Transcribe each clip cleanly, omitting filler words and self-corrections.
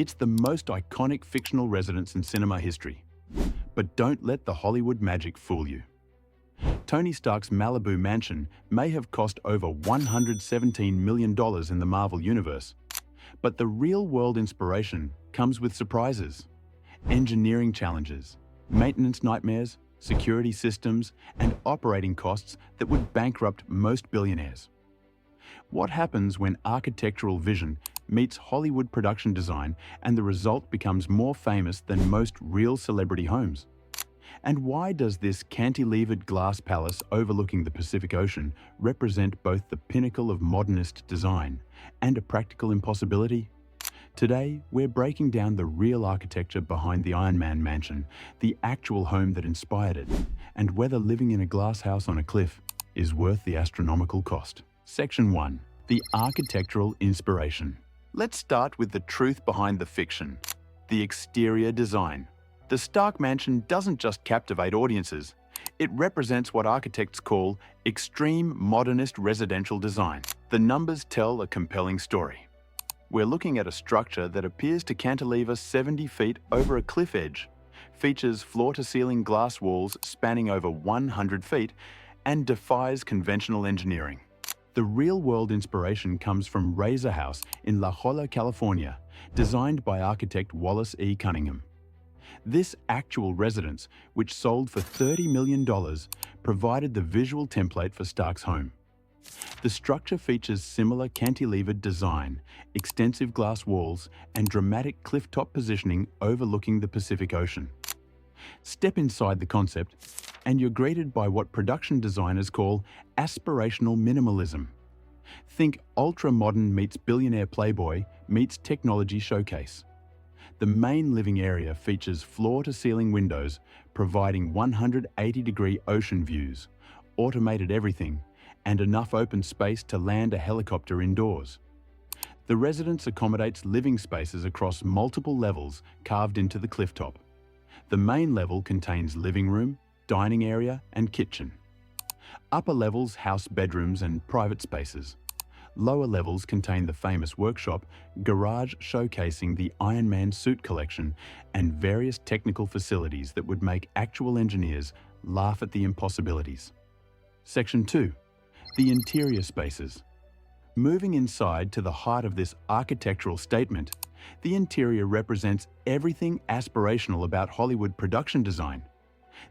It's the most iconic fictional residence in cinema history. But don't let the Hollywood magic fool you. Tony Stark's Malibu mansion may have cost over $117 million in the Marvel Universe, but the real-world inspiration comes with surprises, engineering challenges, maintenance nightmares, security systems, and operating costs that would bankrupt most billionaires. What happens when architectural vision meets Hollywood production design and the result becomes more famous than most real celebrity homes? And why does this cantilevered glass palace overlooking the Pacific Ocean represent both the pinnacle of modernist design and a practical impossibility? Today, we're breaking down the real architecture behind the Iron Man mansion, the actual home that inspired it, and whether living in a glass house on a cliff is worth the astronomical cost. Section 1. The architectural inspiration. Let's start with the truth behind the fiction, the exterior design. The Stark Mansion doesn't just captivate audiences, it represents what architects call extreme modernist residential design. The numbers tell a compelling story. We're looking at a structure that appears to cantilever 70 feet over a cliff edge, features floor-to-ceiling glass walls spanning over 100 feet, and defies conventional engineering. The real-world inspiration comes from Razor House in La Jolla, California, designed by architect Wallace E. Cunningham. This actual residence, which sold for $30 million, provided the visual template for Stark's home. The structure features similar cantilevered design, extensive glass walls, and dramatic cliff-top positioning overlooking the Pacific Ocean. Step inside the concept, and you're greeted by what production designers call aspirational minimalism. Think ultra-modern meets billionaire playboy meets technology showcase. The main living area features floor-to-ceiling windows, providing 180-degree ocean views, automated everything, and enough open space to land a helicopter indoors. The residence accommodates living spaces across multiple levels carved into the clifftop. The main level contains living room, dining area, and kitchen. Upper levels house bedrooms and private spaces. Lower levels contain the famous workshop, garage showcasing the Iron Man suit collection, and various technical facilities that would make actual engineers laugh at the impossibilities. Section 2. The interior spaces. Moving inside to the heart of this architectural statement, the interior represents everything aspirational about Hollywood production design.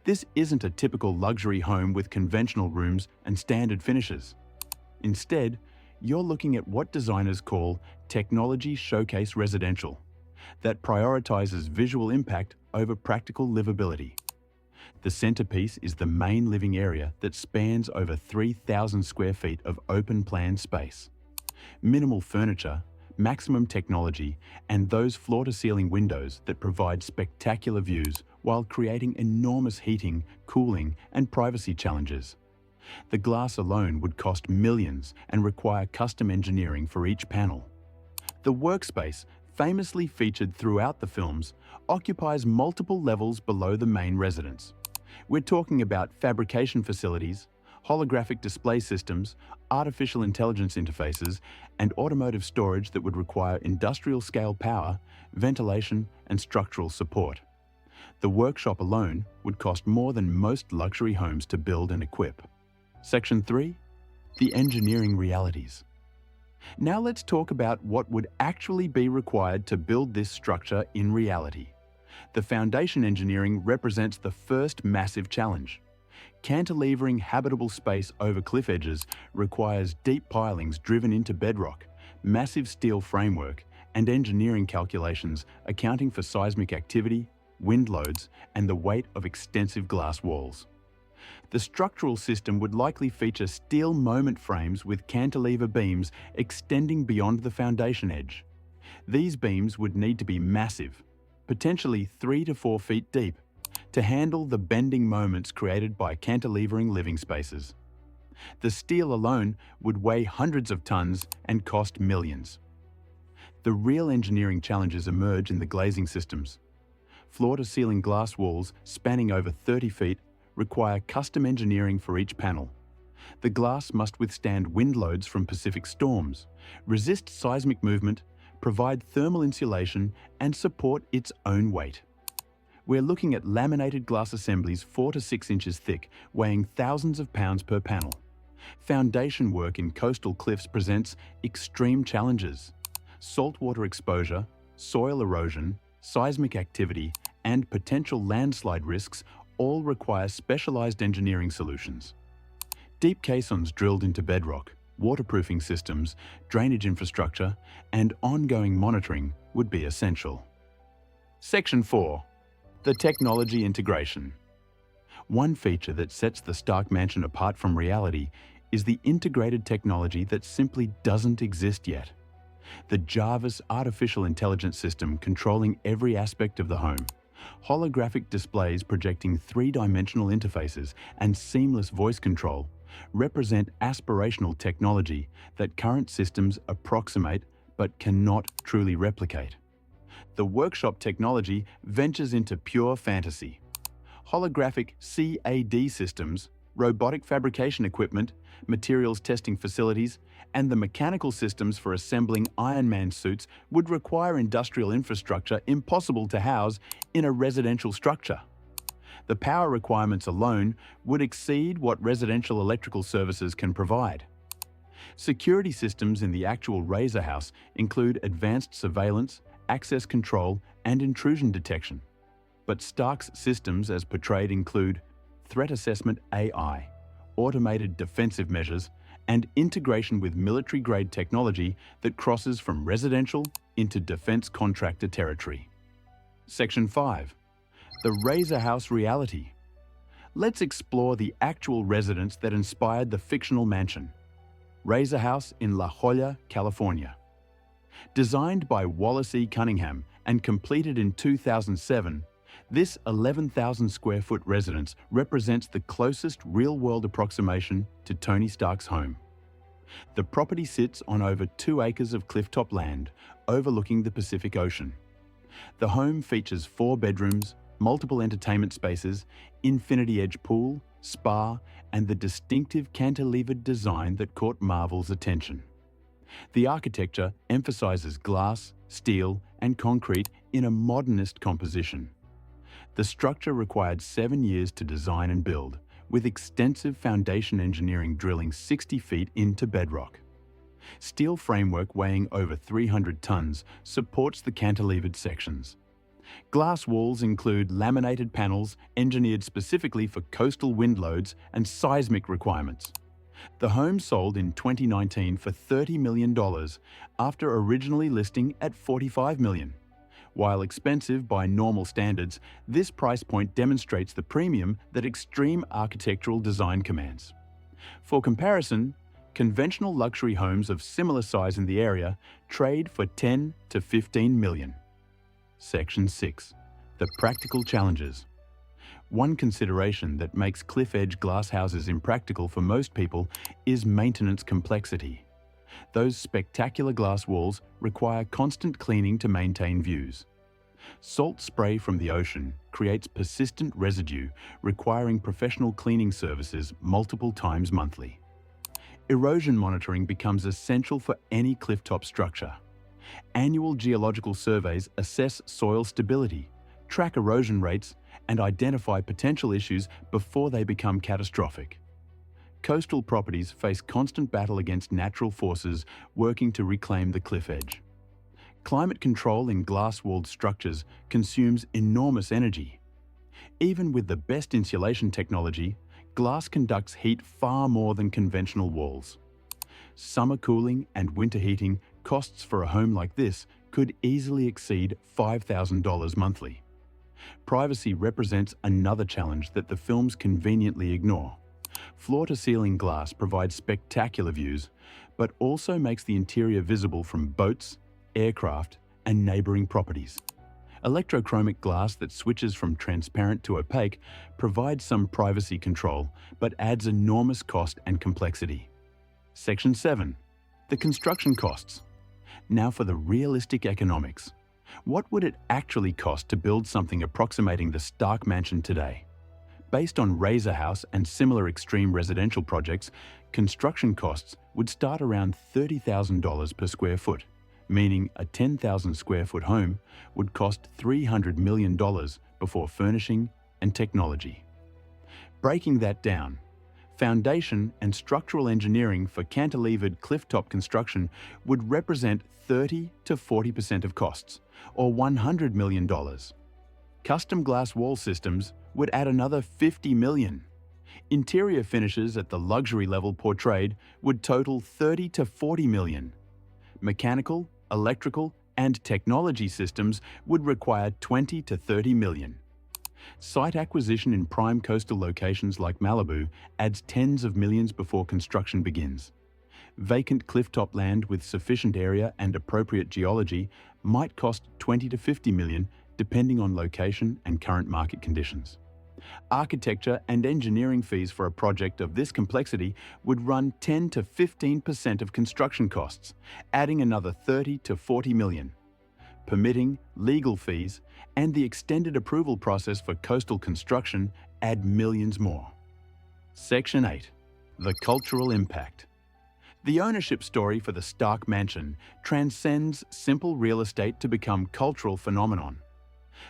This isn't a typical luxury home with conventional rooms and standard finishes. Instead, you're looking at what designers call technology showcase residential, that prioritizes visual impact over practical livability. The centerpiece is the main living area that spans over 3,000 square feet of open-plan space. Minimal furniture, maximum technology, and those floor-to-ceiling windows that provide spectacular views while creating enormous heating, cooling, and privacy challenges. The glass alone would cost millions and require custom engineering for each panel. The workspace, famously featured throughout the films, occupies multiple levels below the main residence. We're talking about fabrication facilities, holographic display systems, artificial intelligence interfaces, and automotive storage that would require industrial-scale power, ventilation, and structural support. The workshop alone would cost more than most luxury homes to build and equip. Section 3. The engineering realities. Now let's talk about what would actually be required to build this structure in reality. The foundation engineering represents the first massive challenge. Cantilevering habitable space over cliff edges requires deep pilings driven into bedrock, massive steel framework, and engineering calculations accounting for seismic activity, wind loads, and the weight of extensive glass walls. The structural system would likely feature steel moment frames with cantilever beams extending beyond the foundation edge. These beams would need to be massive, potentially 3 to 4 feet deep, to handle the bending moments created by cantilevering living spaces. The steel alone would weigh hundreds of tons and cost millions. The real engineering challenges emerge in the glazing systems. Floor-to-ceiling glass walls spanning over 30 feet require custom engineering for each panel. The glass must withstand wind loads from Pacific storms, resist seismic movement, provide thermal insulation, and support its own weight. We're looking at laminated glass assemblies 4 to 6 inches thick, weighing thousands of pounds per panel. Foundation work in coastal cliffs presents extreme challenges. Saltwater exposure, soil erosion, seismic activity, and potential landslide risks all require specialized engineering solutions. Deep caissons drilled into bedrock, waterproofing systems, drainage infrastructure, and ongoing monitoring would be essential. Section 4. The technology integration. One feature that sets the Stark Mansion apart from reality is the integrated technology that simply doesn't exist yet. The Jarvis artificial intelligence system controlling every aspect of the home. Holographic displays projecting three-dimensional interfaces and seamless voice control represent aspirational technology that current systems approximate but cannot truly replicate. The workshop technology ventures into pure fantasy. Holographic CAD systems, robotic fabrication equipment, materials testing facilities, and the mechanical systems for assembling Iron Man suits would require industrial infrastructure impossible to house in a residential structure. The power requirements alone would exceed what residential electrical services can provide. Security systems in the actual Razor House include advanced surveillance, access control, and intrusion detection. But Stark's systems as portrayed include threat assessment AI, automated defensive measures, and integration with military-grade technology that crosses from residential into defense contractor territory. Section 5. The Razor House reality. Let's explore the actual residence that inspired the fictional mansion. Razor House in La Jolla, California. Designed by Wallace E. Cunningham and completed in 2007, this 11,000 square foot residence represents the closest real-world approximation to Tony Stark's home. The property sits on over 2 acres of clifftop land overlooking the Pacific Ocean. The home features 4 bedrooms, multiple entertainment spaces, infinity edge pool, spa, and the distinctive cantilevered design that caught Marvel's attention. The architecture emphasizes glass, steel, and concrete in a modernist composition. The structure required 7 years to design and build, with extensive foundation engineering drilling 60 feet into bedrock. Steel framework weighing over 300 tons supports the cantilevered sections. Glass walls include laminated panels engineered specifically for coastal wind loads and seismic requirements. The home sold in 2019 for $30 million after originally listing at $45 million. While expensive by normal standards, this price point demonstrates the premium that extreme architectural design commands. For comparison, conventional luxury homes of similar size in the area trade for $10 to $15 million. Section 6. The practical challenges. One consideration that makes cliff-edge glass houses impractical for most people is maintenance complexity. Those spectacular glass walls require constant cleaning to maintain views. Salt spray from the ocean creates persistent residue, requiring professional cleaning services multiple times monthly. Erosion monitoring becomes essential for any clifftop structure. Annual geological surveys assess soil stability, track erosion rates, and identify potential issues before they become catastrophic. Coastal properties face constant battle against natural forces working to reclaim the cliff edge. Climate control in glass-walled structures consumes enormous energy. Even with the best insulation technology, glass conducts heat far more than conventional walls. Summer cooling and winter heating costs for a home like this could easily exceed $5,000 monthly. Privacy represents another challenge that the films conveniently ignore. Floor-to-ceiling glass provides spectacular views, but also makes the interior visible from boats, aircraft, and neighboring properties. Electrochromic glass that switches from transparent to opaque provides some privacy control, but adds enormous cost and complexity. Section 7. The construction costs. Now for the realistic economics. What would it actually cost to build something approximating the Stark Mansion today? Based on Razor House and similar extreme residential projects, construction costs would start around $30,000 per square foot, meaning a 10,000 square foot home would cost $300 million before furnishing and technology. Breaking that down, foundation and structural engineering for cantilevered clifftop construction would represent 30 to 40% of costs, or $100 million. Custom glass wall systems would add another $50 million. Interior finishes at the luxury level portrayed would total 30 to 40 million. Mechanical, electrical, and technology systems would require 20 to 30 million. Site acquisition in prime coastal locations like Malibu adds tens of millions before construction begins. Vacant clifftop land with sufficient area and appropriate geology might cost 20 to 50 million, depending on location and current market conditions. Architecture and engineering fees for a project of this complexity would run 10 to 15% of construction costs, adding another 30 to 40 million. Permitting, legal fees, and the extended approval process for coastal construction add millions more. Section 8. The cultural impact. The ownership story for the Stark Mansion transcends simple real estate to become cultural phenomenon.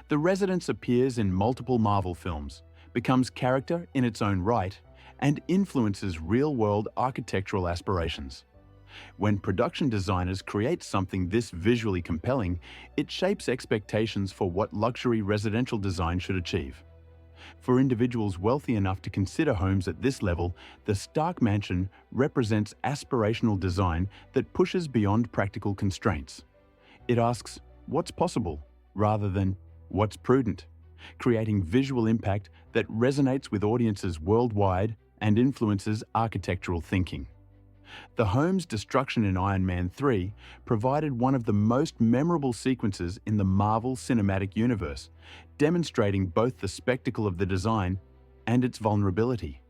The residence appears in multiple Marvel films, becomes character in its own right, and influences real-world architectural aspirations. When production designers create something this visually compelling, it shapes expectations for what luxury residential design should achieve. For individuals wealthy enough to consider homes at this level, the Stark Mansion represents aspirational design that pushes beyond practical constraints. It asks, what's possible, rather than what's prudent, creating visual impact that resonates with audiences worldwide and influences architectural thinking. The home's destruction in Iron Man 3 provided one of the most memorable sequences in the Marvel Cinematic Universe, demonstrating both the spectacle of the design and its vulnerability.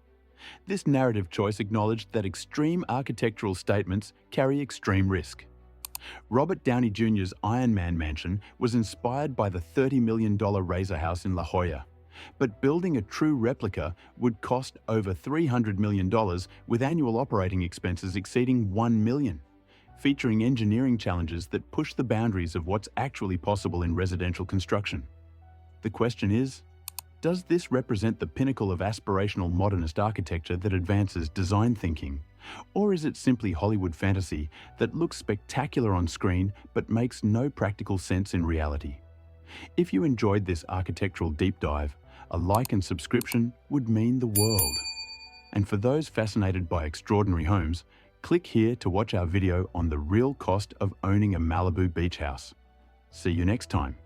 This narrative choice acknowledged that extreme architectural statements carry extreme risk. Robert Downey Jr.'s Iron Man mansion was inspired by the $30 million Razor House in La Jolla, but building a true replica would cost over $300 million with annual operating expenses exceeding $1 million, featuring engineering challenges that push the boundaries of what's actually possible in residential construction. The question is, does this represent the pinnacle of aspirational modernist architecture that advances design thinking? Or is it simply Hollywood fantasy that looks spectacular on screen but makes no practical sense in reality? If you enjoyed this architectural deep dive, a like and subscription would mean the world. And for those fascinated by extraordinary homes, click here to watch our video on the real cost of owning a Malibu beach house. See you next time.